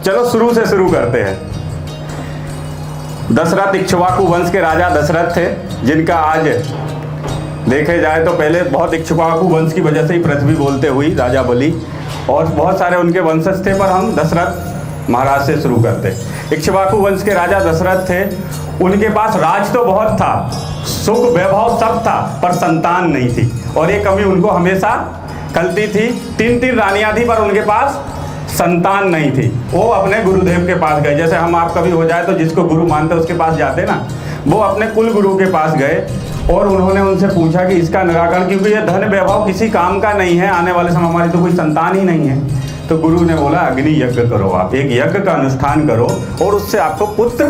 चलो शुरू से शुरू करते हैं। दशरथ इक्ष्वाकु वंश के राजा दशरथ थे, जिनका आज देखे जाए तो पहले बहुत इक्ष्वाकु वंश की वजह से ही पृथ्वी बोलते हुई राजा बलि और बहुत सारे उनके वंशज थे, पर हम दशरथ महाराज से शुरू करते। इक्ष्वाकु वंश के राजा दशरथ थे। उनके पास राज तो बहुत था, सुख वैभव सब था, पर संतान नहीं थी और ये कमी उनको हमेशा खलती थी। 3 रानियां थी, पर उनके पास संतान नहीं थी। वो अपने गुरुदेव के पास गए, जैसे हम आप कभी हो जाए तो जिसको गुरु मानते उसके पास जाते ना, वो अपने कुल गुरु के पास गए और उन्होंने उनसे पूछा कि इसका निराकरण, क्योंकि ये धन वैभव किसी काम का नहीं है, आने वाले समय हमारी तो कोई संतान ही नहीं है। तो गुरु ने बोला अग्नि यज्ञ करो, आप एक यज्ञ का अनुष्ठान करो और उससे आपको पुत्र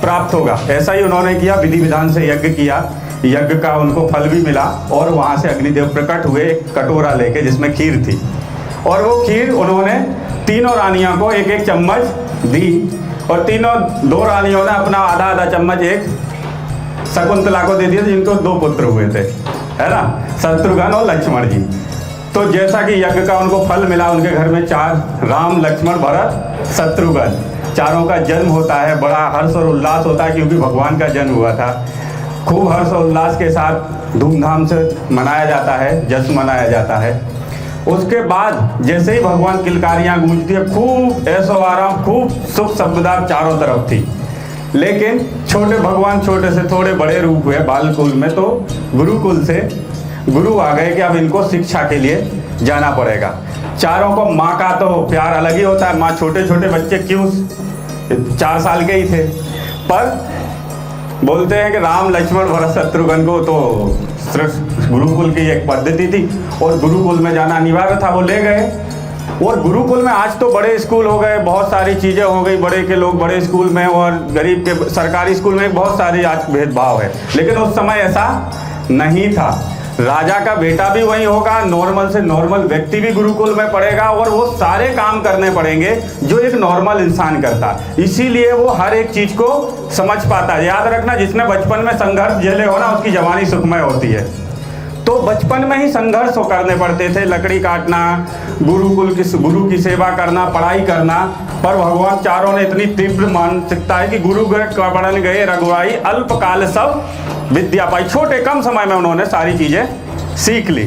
प्राप्त होगा। ऐसा ही उन्होंने किया, विधि विधान से यज्ञ किया, यज्ञ का उनको फल भी मिला और वहाँ से अग्निदेव प्रकट हुए एक कटोरा लेके जिसमें खीर थी और वो खीर उन्होंने तीनों रानियों को एक एक चम्मच दी और तीनों 2 रानियों ने अपना आधा चम्मच एक शकुंतला को दे दिया, जिनको 2 पुत्र हुए थे, है ना, शत्रुघ्न और लक्ष्मण जी। तो जैसा कि यज्ञ का उनको फल मिला, उनके घर में 4 राम लक्ष्मण भरत शत्रुघ्न, चारों का जन्म होता है। बड़ा हर्ष और उल्लास होता है क्योंकि भगवान का जन्म हुआ था। खूब हर्ष और उल्लास के साथ धूमधाम से मनाया जाता है, जश्न मनाया जाता है। उसके बाद जैसे ही भगवान किलकारियाँ गूंजती है, खूब ऐशो आराम, खूब सुख समृद्धि चारों तरफ थी। लेकिन छोटे भगवान छोटे से थोड़े बड़े रूप हुए बालकुल में, तो गुरुकुल से गुरु आ गए कि अब इनको शिक्षा के लिए जाना पड़ेगा। चारों को माँ का तो प्यार अलग ही होता है, माँ छोटे छोटे बच्चे क्यों 4 साल के ही थे, पर बोलते हैं कि राम लक्ष्मण भरत शत्रुघ्न को तो गुरुकुल की एक पद्धति थी और गुरुकुल में जाना अनिवार्य था, वो ले गए। और गुरुकुल में आज तो बड़े स्कूल हो गए, बहुत सारी चीज़ें हो गई, बड़े के लोग बड़े स्कूल में और गरीब के सरकारी स्कूल में बहुत सारी आज भेदभाव है, लेकिन उस समय ऐसा नहीं था। राजा का बेटा भी वही होगा, नॉर्मल से नॉर्मल व्यक्ति भी गुरुकुल में पढ़ेगा और वो सारे काम करने पड़ेंगे जो एक नॉर्मल इंसान करता, इसीलिए वो हर एक चीज को समझ पाता है। याद रखना, जिसने बचपन में संघर्ष झेले हो ना, उसकी जवानी सुखमय होती है। तो बचपन में ही संघर्ष करने पड़ते थे, लकड़ी काटना, गुरु की सेवा करना, पढ़ाई करना, पर भगवान चारों ने इतनी तीव्र मानसिकता है कि गुरु पढ़ने गए रघुराई, अल्पकाल सब विद्या पाई। छोटे कम समय में उन्होंने सारी चीजें सीख ली।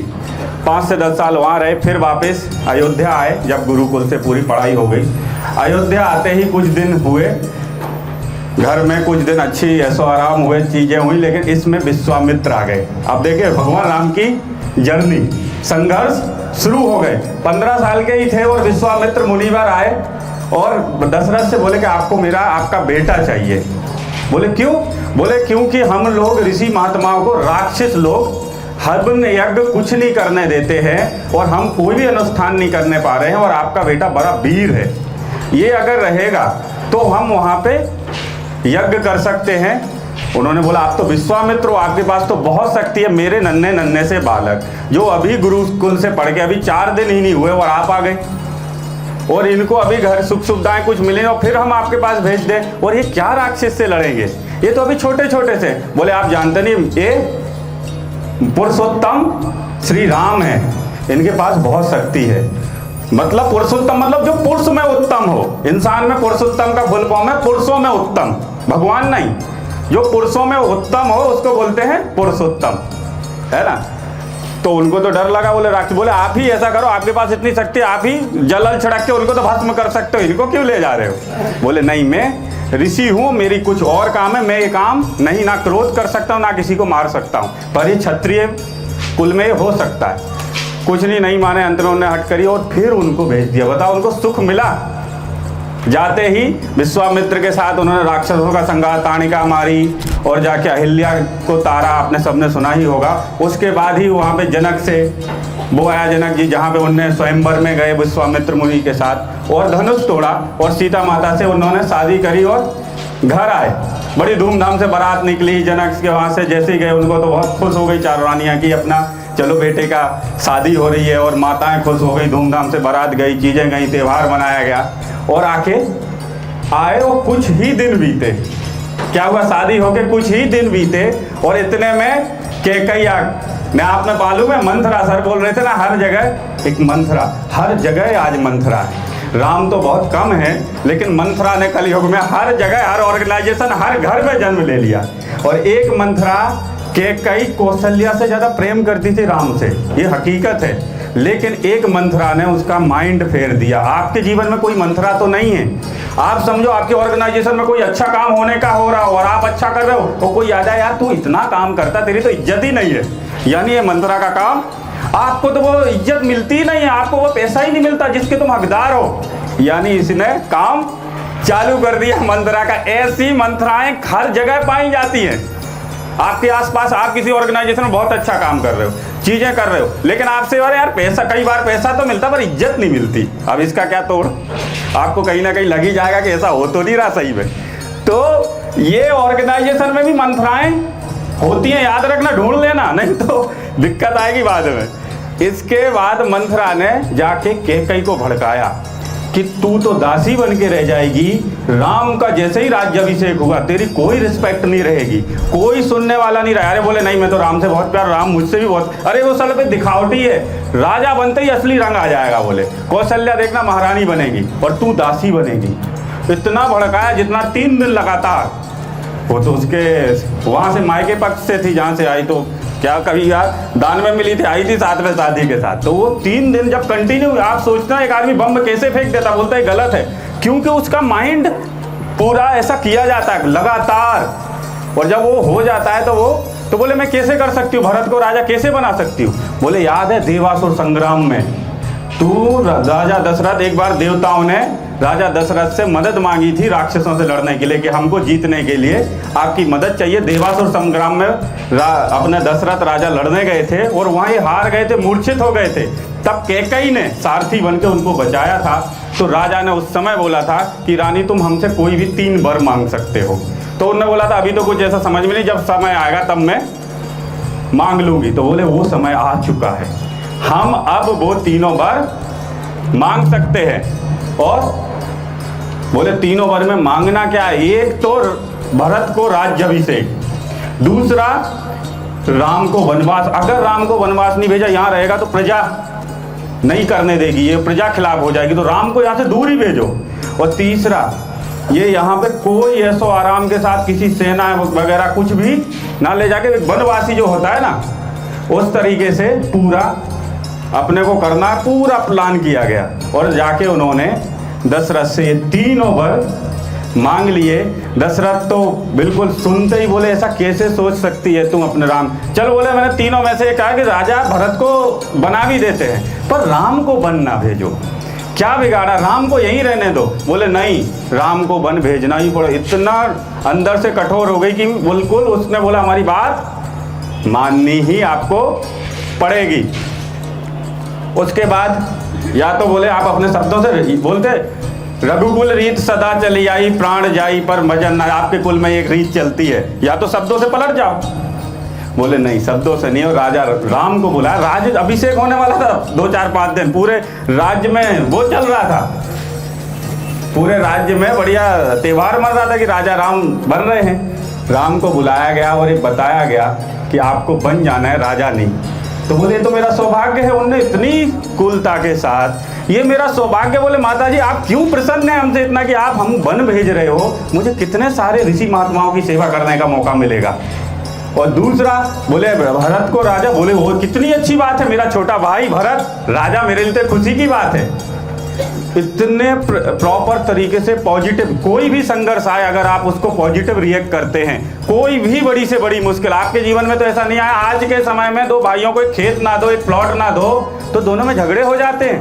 5 से 10 साल वहाँ रहे, फिर वापस अयोध्या आए जब गुरुकुल से पूरी पढ़ाई हो गई। अयोध्या आते ही कुछ दिन हुए, घर में कुछ दिन अच्छी ऐसो आराम हुए, चीजें हुई, लेकिन इसमें विश्वामित्र आ गए। अब देखिए भगवान राम की जर्नी, संघर्ष शुरू हो गए। 15 साल के ही थे और विश्वामित्र मुनिवर आए और दशरथ से बोले कि आपको आपका बेटा चाहिए। बोले क्यों? बोले क्योंकि हम लोग ऋषि महात्माओं को राक्षस लोग हवन यज्ञ कुछ नहीं करने देते हैं और हम कोई भी अनुष्ठान नहीं करने पा रहे हैं और आपका बेटा बड़ा वीर है, ये अगर रहेगा तो हम वहाँ पे यज्ञ कर सकते हैं। उन्होंने बोला आप तो विश्वामित्र हो, आपके पास तो बहुत शक्ति है, मेरे नन्हे नन्हे से बालक जो अभी गुरुकुल से पढ़ के अभी 4 दिन ही नहीं हुए और आप आ गए और इनको अभी घर सुख सुविधाएं कुछ मिले और फिर हम आपके पास भेज दें, और ये क्या राक्षस से लड़ेंगे, ये तो अभी छोटे छोटे से। बोले आप जानते नहीं, ये पुरुषोत्तम श्री राम है, इनके पास बहुत शक्ति है। मतलब पुरुषोत्तम मतलब जो पुरुष में उत्तम हो, इंसान में पुरुषोत्तम का फुल फॉर्म है पुरुषों में उत्तम, भगवान नहीं, जो पुरुषों में उत्तम हो उसको बोलते हैं पुरुषोत्तम, है ना। तो उनको तो डर लगा, बोले राक्षस, बोले आप ही ऐसा करो, आपके पास इतनी शक्ति, आप ही जल छिड़क के उनको तो भस्म कर सकते हो, इनको क्यों ले जा रहे हो? बोले नहीं, मैं ऋषि हूँ, मेरी कुछ और काम है, मैं ये काम नहीं ना क्रोध कर सकता हूँ ना किसी को मार सकता हूँ, पर ये क्षत्रिय कुल में हो सकता है। कुछ नहीं माने, अंत में उन्होंने हट करी और फिर उनको भेज दिया। बताओ उनको सुख मिला। जाते ही विश्वामित्र के साथ उन्होंने राक्षसों का संहार, ताड़िका मारी और जाके अहिल्या को तारा, आपने सबने सुना ही होगा। उसके बाद ही वहाँ पे जनक से वो आया, जनक जी, जहाँ पे उन्होंने स्वयंवर में गए विश्वामित्र मुनि के साथ और धनुष तोड़ा और सीता माता से उन्होंने शादी करी और घर आए। बड़ी धूमधाम से बारात निकली जनक के वहाँ से। जैसे ही गए उनको तो बहुत खुश हो गई चारों रानियाँ की अपना चलो बेटे का शादी हो रही है, और माताएं खुश हो गई, धूमधाम से बारात गई, चीज़ें गई, त्यौहार मनाया गया और आके आए और कुछ ही दिन बीते। क्या हुआ? शादी होके कुछ ही दिन बीते और इतने में कैकैया ने, आपने मालूम है मंथरा, सर बोल रहे थे ना, हर जगह एक मंथरा, हर जगह आज मंथरा है। राम तो बहुत कम है, लेकिन मंथरा ने कलयुग में हर जगह, हर ऑर्गेनाइजेशन, हर घर में जन्म ले लिया। और एक मंथरा कैकेयी कौशल्या से ज़्यादा प्रेम करती थी राम से, ये हकीकत है। लेकिन एक मंथरा ने उसका माइंड फेर दिया। आपके जीवन में कोई मंथरा तो नहीं है। आप समझो आपके ऑर्गेनाइजेशन में कोई अच्छा काम होने का हो रहा हो और आप अच्छा कर रहे हो, तो कोई याद है यार तू इतना काम करता, तेरी तो इज्जत ही नहीं है। यानी ये मंथरा का काम, आपको तो वो इज्जत मिलती ही नहीं है, आपको वो पैसा ही नहीं मिलता जिसके तुम हकदार हो। यानी इसने काम चालू कर दिया मंथरा का। ऐसी मंथराएं हर जगह पाई जाती हैं। आपके आसपास आप किसी ऑर्गेनाइजेशन में बहुत अच्छा काम कर रहे हो, चीजें कर रहे हो, लेकिन आपसे यार पैसा, कई बार पैसा तो मिलता पर इज्जत नहीं मिलती। अब इसका क्या तोड़, आपको कहीं ना कहीं लग ही जाएगा कि ऐसा हो तो नहीं रहा सही में। तो ये ऑर्गेनाइजेशन में भी मंथराएं होती हैं, याद रखना, ढूंढ लेना, नहीं तो दिक्कत आएगी बाद में। इसके बाद मंथरा ने जाके कैकेयी को भड़काया कि तू तो दासी बन के रह जाएगी, राम का जैसे ही राज्याभिषेक हुआ तेरी कोई रिस्पेक्ट नहीं रहेगी, कोई सुनने वाला नहीं रहा। अरे बोले नहीं, मैं तो राम से बहुत प्यार, राम मुझसे भी बहुत, अरे वो साले पे दिखावटी है, राजा बनते ही असली रंग आ जाएगा। बोले कौशल्या देखना महारानी बनेगी और तू दासी बनेगी। इतना भड़काया जितना 3 दिन लगातार। वो तो उसके वहाँ से मायके पक्ष से थी, जहाँ से आई, तो क्या कभी यार दान में मिली थी, आई थी साथ में शादी के साथ। तो वो 3 दिन जब कंटिन्यू, आप सोचना एक आदमी बम कैसे फेंक देता, बोलता है गलत है, क्योंकि उसका माइंड पूरा ऐसा किया जाता है लगातार। और जब वो हो जाता है तो बोले मैं कैसे कर सकती हूँ, भरत को राजा कैसे बना सकती हूँ। बोले याद है देवासुर संग्राम में तू, राजा दशरथ, एक बार देवताओं ने राजा दशरथ से मदद मांगी थी राक्षसों से लड़ने के लिए कि हमको जीतने के लिए आपकी मदद चाहिए। देवासुर संग्राम में अपने दशरथ राजा लड़ने गए थे और वहीं हार गए थे, मूर्छित हो गए थे। तब कैकेयी ने सारथी बन के उनको बचाया था। तो राजा ने उस समय बोला था कि रानी तुम हमसे कोई भी 3 वर मांग सकते हो। तो उन्होंने बोला था अभी तो कुछ ऐसा समझ में नहीं, जब समय आएगा तब मैं मांग लूंगी। तो बोले वो समय आ चुका है, हम अब वो 3 वर मांग सकते हैं। और बोले 3 वर में मांगना क्या है, एक तो भरत को राज्याभिषेक, दूसरा राम को वनवास। अगर राम को वनवास नहीं भेजा, यहाँ रहेगा तो प्रजा नहीं करने देगी, ये प्रजा खिलाफ हो जाएगी, तो राम को यहाँ से दूर ही भेजो। और तीसरा ये यहाँ पे कोई ऐसो आराम के साथ किसी सेना वगैरह कुछ भी ना ले जाके, वनवासी जो होता है ना उस तरीके से पूरा अपने को करना, पूरा प्लान किया गया। और जाके उन्होंने दशरथ से ये 3 वर मांग लिए। दशरथ तो बिल्कुल सुनते ही बोले ऐसा कैसे सोच सकती है तुम अपने राम। चल बोले मैंने 3 में से कहा कि राजा भरत को बना भी देते हैं, पर राम को वन ना भेजो, क्या बिगाड़ा, राम को यहीं रहने दो। बोले नहीं, राम को वन भेजना ही पड़े। इतना अंदर से कठोर हो गई कि बिल्कुल उसने बोला हमारी बात माननी ही आपको पड़ेगी। उसके बाद या तो बोले आप अपने शब्दों से बोलते रघुकुल रीत सदा चली आई, प्राण जाई पर मजन ना। आपके कुल में एक रीत चलती है, या तो शब्दों से पलट जाओ। बोले नहीं, शब्दों से नहीं। और राजा राम को बुलाया, राज्य अभिषेक होने वाला था 2-4-5 दिन, पूरे राज्य में वो चल रहा था, पूरे राज्य में बढ़िया त्योहार मन रहा था कि राजा राम बन रहे हैं। राम को बुलाया गया और ये बताया गया कि आपको बन जाना है, राजा नहीं। तो बोले तो मेरा सौभाग्य है। उनने इतनी कुलता के साथ, ये मेरा सौभाग्य। बोले माता जी आप क्यों प्रसन्न हैं हमसे इतना कि आप हम वन भेज रहे हो, मुझे कितने सारे ऋषि महात्माओं की सेवा करने का मौका मिलेगा। और दूसरा बोले भरत को राजा। बोले वो कितनी अच्छी बात है, मेरा छोटा भाई भरत राजा मेरे लिए खुशी की बात है। इतने प्रॉपर तरीके से पॉजिटिव, कोई भी संघर्ष आए अगर आप उसको पॉजिटिव रिएक्ट करते हैं, कोई भी बड़ी से बड़ी मुश्किल आपके जीवन में तो ऐसा नहीं आया। आज के समय में 2 भाइयों को एक खेत ना दो, एक प्लॉट ना दो, तो दोनों में झगड़े हो जाते हैं,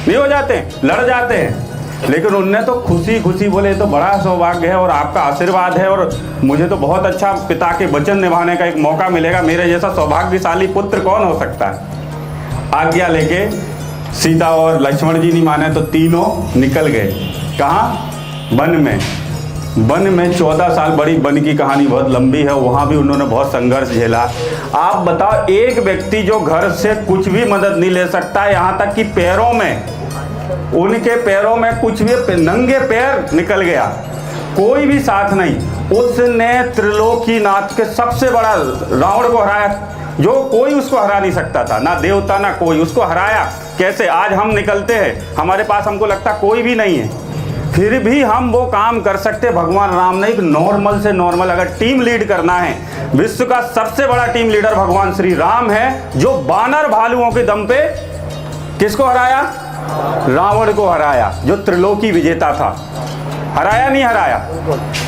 नहीं हो जाते, लड़ जाते हैं। लेकिन उनने तो खुशी खुशी बोले तो बड़ा सौभाग्य है और आपका आशीर्वाद है और मुझे तो बहुत अच्छा पिता के वचन निभाने का एक मौका मिलेगा। मेरे जैसा सौभाग्यशाली पुत्र कौन हो सकता है। आज्ञा लेके सीता और लक्ष्मण जी नहीं माने तो तीनों निकल गए। कहाँ? वन में। वन में 14 साल, बड़ी वन की कहानी बहुत लंबी है, वहाँ भी उन्होंने बहुत संघर्ष झेला। आप बताओ, एक व्यक्ति जो घर से कुछ भी मदद नहीं ले सकता, यहाँ तक कि पैरों में, उनके पैरों में कुछ भी, नंगे पैर निकल गया, कोई भी साथ नहीं, उसने त्रिलोकीनाथ के सबसे बड़ा रावण को हराया। जो कोई उसको हरा नहीं सकता था, ना देवता ना कोई, उसको हराया कैसे। आज हम निकलते हैं, हमारे पास हमको लगता कोई भी नहीं है, फिर भी हम वो काम कर सकते। भगवान राम ने एक नॉर्मल से नॉर्मल अगर टीम लीड करना है, विश्व का सबसे बड़ा टीम लीडर भगवान श्री राम है, जो बानर भालुओं के दम पे किसको हराया? रावण को हराया, जो त्रिलोकी विजेता था। हराया नहीं हराया?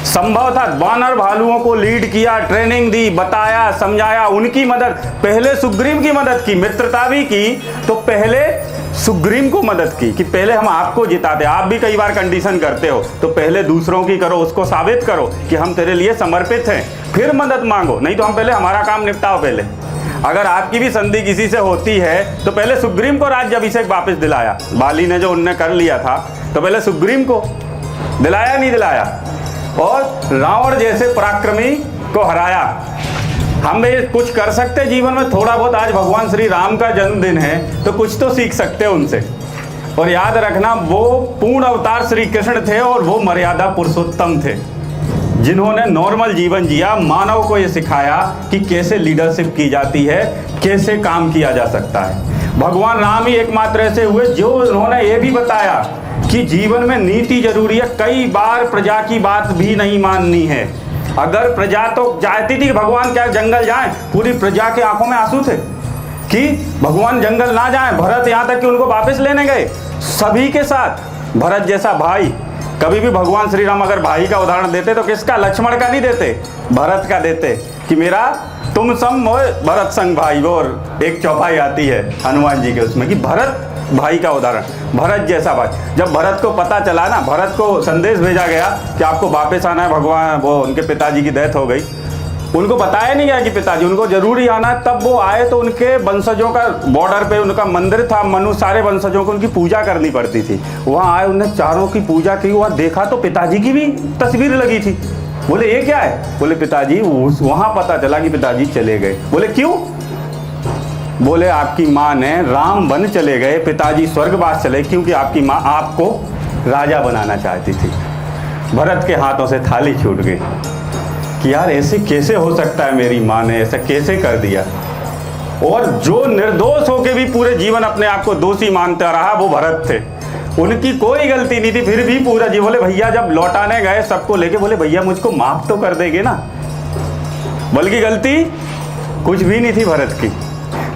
संभव था। बानर भालुओं को लीड किया, ट्रेनिंग दी, बताया, समझाया, उनकी मदद, पहले सुग्रीव की मदद की, मित्रता भी की, तो पहले सुग्रीव को मदद की कि पहले हम आपको जिताते। आप भी कई बार कंडीशन करते हो, तो पहले दूसरों की करो, उसको साबित करो कि हम तेरे लिए समर्पित हैं, फिर मदद मांगो, नहीं तो हम पहले हमारा काम निपटाओ। पहले अगर आपकी भी संधि किसी से होती है तो पहले सुग्रीव को राज्याभिषेक वापस दिलाया। बाली ने जो उनने कर लिया था, तो पहले सुग्रीव को दिलाया, नहीं दिलाया, और रावण जैसे पराक्रमी को हराया। हम भी कुछ कर सकते जीवन में थोड़ा बहुत। आज भगवान श्री राम का जन्मदिन है, तो कुछ तो सीख सकते हो उनसे। और याद रखना, वो पूर्ण अवतार श्री कृष्ण थे और वो मर्यादा पुरुषोत्तम थे, जिन्होंने नॉर्मल जीवन जिया, मानव को ये सिखाया कि कैसे लीडरशिप की जाती है, कैसे काम किया जा सकता है। भगवान राम ही एकमात्र ऐसे हुए जो उन्होंने ये भी बताया कि जीवन में नीति जरूरी है। कई बार प्रजा की बात भी नहीं माननी है। अगर प्रजा तो चाहती थी कि भगवान क्या जंगल जाएं, पूरी प्रजा के आंखों में आंसू थे कि भगवान जंगल ना जाएं। भरत यहाँ तक कि उनको वापस लेने गए सभी के साथ। भरत जैसा भाई, कभी भी भगवान श्री राम अगर भाई का उदाहरण देते तो किसका? लक्ष्मण का नहीं देते, भरत का देते कि मेरा तुम सम भरत संग भाई। और एक चौपाई आती है हनुमान जी के उसमें कि भरत भाई का उदाहरण, भरत जैसा भाई। जब भरत को पता चला ना, भरत को संदेश भेजा गया कि आपको वापस आना है, भगवान वो उनके पिताजी की डेथ हो गई, उनको बताया नहीं गया कि पिताजी उनको जरूरी आना है। तब वो आए तो उनके वंशजों का बॉर्डर पे उनका मंदिर था, मनु सारे वंशजों को उनकी पूजा करनी पड़ती थी। वहाँ आए, उन्होंने चारों की पूजा की, वहाँ देखा तो पिताजी की भी तस्वीर लगी थी। बोले ये क्या है? बोले पिताजी, वहाँ पता चला कि पिताजी चले गए। बोले क्यों? बोले आपकी माँ ने राम वन चले गए, पिताजी स्वर्गवास चले, क्योंकि आपकी माँ आपको राजा बनाना चाहती थी। भरत के हाथों से थाली छूट गई कि यार ऐसे कैसे हो सकता है, मेरी माँ ने ऐसा कैसे कर दिया। और जो निर्दोष होके भी पूरे जीवन अपने आप को दोषी मानता रहा, वो भरत थे। उनकी कोई गलती नहीं थी, फिर भी पूरा जी। बोले भैया जब लौटाने गए सबको लेके, बोले भैया मुझको माफ तो कर देंगे ना, बल्कि गलती कुछ भी नहीं थी भरत की।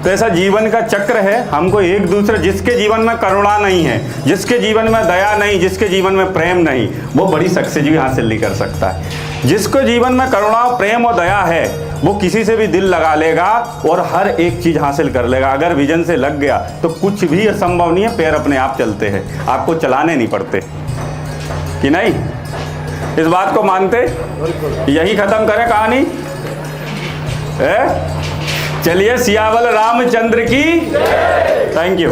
तो ऐसा जीवन का चक्र है। हमको एक दूसरे, जिसके जीवन में करुणा नहीं है, जिसके जीवन में दया नहीं, जिसके जीवन में प्रेम नहीं, वो बड़ी सक्सेस भी हासिल नहीं कर सकता है। जिसको जीवन में करुणा, प्रेम और दया है, वो किसी से भी दिल लगा लेगा और हर एक चीज हासिल कर लेगा। अगर विजन से लग गया तो कुछ भी असंभव नहीं है। पैर अपने आप चलते हैं, आपको चलाने नहीं पड़ते कि नहीं? इस बात को मानते? यही खत्म करें कहानी। चलिए, सियावल रामचंद्र की। Thank you.